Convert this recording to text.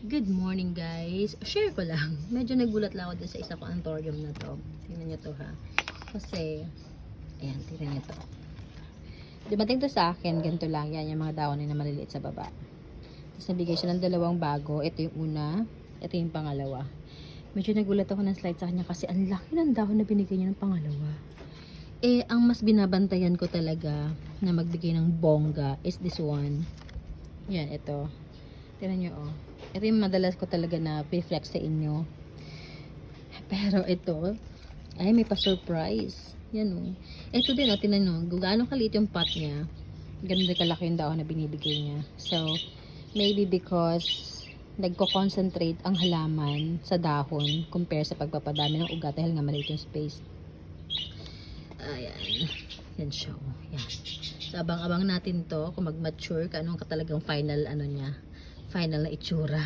Good morning guys. Share ko lang. Medyo nagulat lang ako dun sa isa ko anthurium na to. Tingnan nyo to ha. Kasi, ayan, tingnan nyo to. Dumating to sa akin, ganito lang. Yan, yung mga dahon na maliliit sa baba. Tapos nabigay siya ng dalawang bago. Ito yung una, ito yung pangalawa. Medyo nagulat ako ng slide sa kanya kasi ang laki ng dahon na binigay niya ng pangalawa. Eh, ang mas binabantayan ko talaga na magbigay ng bongga is this one. Yan, ito. Tignan nyo, oh. Ito yung madalas ko talaga na reflex sa inyo. Pero ito, ay may pa-surprise. Yan, oh. Ito din, oh, tignan nyo. Kung gaano kaliit yung pot niya, ganun din kalaki yung dahon na binibigay niya. So, maybe because nagko-concentrate ang halaman sa dahon compare sa pagpapadami ng ugat dahil nga maliit yung space. Ayan. Yan siya, oh. Yan. So, abang-abang natin to kung mag-mature, kung anong talagang final, ano niya, final na itsura.